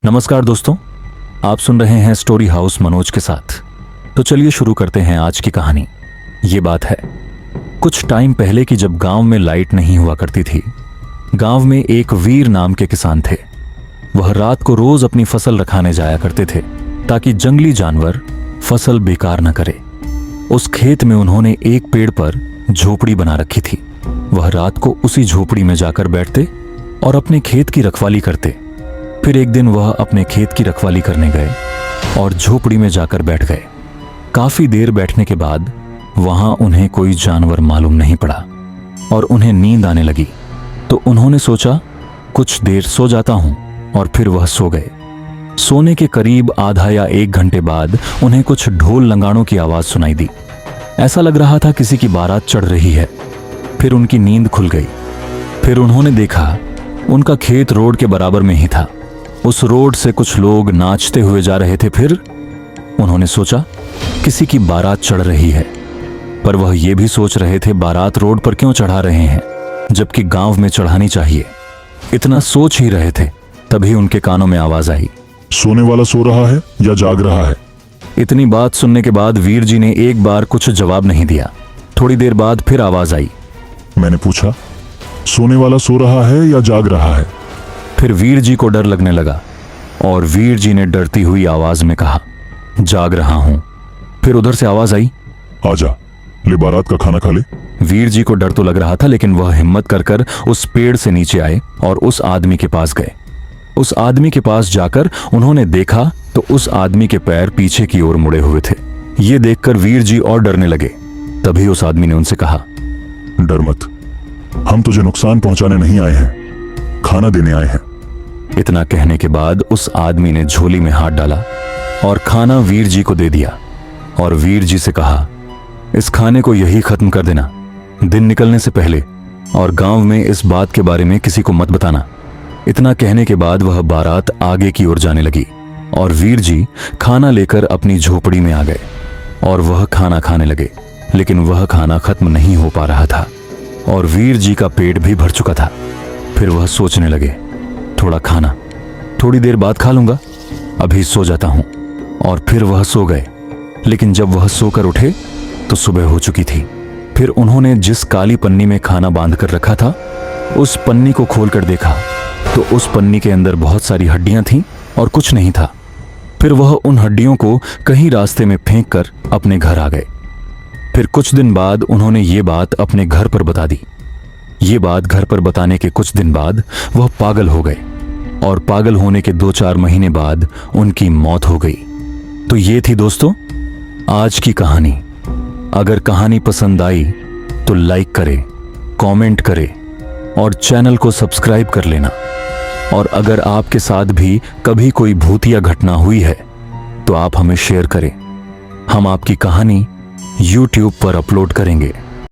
नमस्कार दोस्तों, आप सुन रहे हैं स्टोरी हाउस मनोज के साथ। तो चलिए शुरू करते हैं आज की कहानी। ये बात है कुछ टाइम पहले की, जब गांव में लाइट नहीं हुआ करती थी। गांव में एक वीर नाम के किसान थे। वह रात को रोज अपनी फसल रखाने जाया करते थे ताकि जंगली जानवर फसल बेकार न करे। उस खेत में उन्होंने एक पेड़ पर झोपड़ी बना रखी थी। वह रात को उसी झोपड़ी में जाकर बैठते और अपने खेत की रखवाली करते। फिर एक दिन वह अपने खेत की रखवाली करने गए और झोपड़ी में जाकर बैठ गए। काफी देर बैठने के बाद वहां उन्हें कोई जानवर मालूम नहीं पड़ा और उन्हें नींद आने लगी। तो उन्होंने सोचा कुछ देर सो जाता हूं, और फिर वह सो गए। सोने के करीब आधा या 1 घंटे बाद उन्हें कुछ ढोल लंगाड़ों की आवाज सुनाई दी। ऐसा लग रहा था किसी की बारात चढ़ रही है। फिर उनकी नींद खुल गई। फिर उन्होंने देखा उनका खेत रोड के बराबर में ही था। उस रोड से कुछ लोग नाचते हुए जा रहे थे। फिर उन्होंने सोचा किसी की बारात चढ़ रही है, पर वह ये भी सोच रहे थे बारात रोड पर क्यों चढ़ा रहे हैं, जबकि गांव में चढ़ानी चाहिए। इतना सोच ही रहे थे, तभी उनके कानों में आवाज आई, सोने वाला सो रहा है या जाग रहा है? इतनी बात सुनने के बाद वीर जी ने एक बार कुछ जवाब नहीं दिया। थोड़ी देर बाद फिर आवाज आई, मैंने पूछा सोने वाला सो रहा है या जाग रहा है? फिर वीर जी को डर लगने लगा और वीर जी ने डरती हुई आवाज में कहा, जाग रहा हूं। फिर उधर से आवाज आई, आजा, ले बारात का खाना खा ले। वीर जी को डर तो लग रहा था, लेकिन वह हिम्मत कर उस पेड़ से नीचे आए और उस आदमी के पास गए। उस आदमी के पास जाकर उन्होंने देखा तो उस आदमी के पैर पीछे की ओर मुड़े हुए थे। ये देखकर वीर जी और डरने लगे। तभी उस आदमी ने उनसे कहा, डर मत, हम तुझे नुकसान पहुंचाने नहीं आए हैं, खाना देने आए हैं। इतना कहने के बाद उस आदमी ने झोली में हाथ डाला और खाना वीर जी को दे दिया और वीर जी से कहा, इस खाने को यही खत्म कर देना दिन निकलने से पहले, और गांव में इस बात के बारे में किसी को मत बताना। इतना कहने के बाद वह बारात आगे की ओर जाने लगी और वीर जी खाना लेकर अपनी झोपड़ी में आ गए और वह खाना खाने लगे। लेकिन वह खाना खत्म नहीं हो पा रहा था और वीर जी का पेट भी भर चुका था। फिर वह सोचने लगे, थोड़ा खाना थोड़ी देर बाद खा लूंगा, अभी सो जाता हूं। और फिर वह सो गए। लेकिन जब वह सोकर उठे तो सुबह हो चुकी थी। फिर उन्होंने जिस काली पन्नी में खाना बांध कर रखा था, उस पन्नी को खोलकर देखा तो उस पन्नी के अंदर बहुत सारी हड्डियां थीं और कुछ नहीं था। फिर वह उन हड्डियों को कहीं रास्ते में फेंक कर अपने घर आ गए। फिर कुछ दिन बाद उन्होंने ये बात अपने घर पर बता दी। ये बात घर पर बताने के कुछ दिन बाद वह पागल हो गए और पागल होने के 2-4 महीने बाद उनकी मौत हो गई। तो ये थी दोस्तों आज की कहानी। अगर कहानी पसंद आई तो लाइक करें, कमेंट करें और चैनल को सब्सक्राइब कर लेना। और अगर आपके साथ भी कभी कोई भूतिया घटना हुई है तो आप हमें शेयर करें। हम आपकी कहानी YouTube पर अपलोड करेंगे।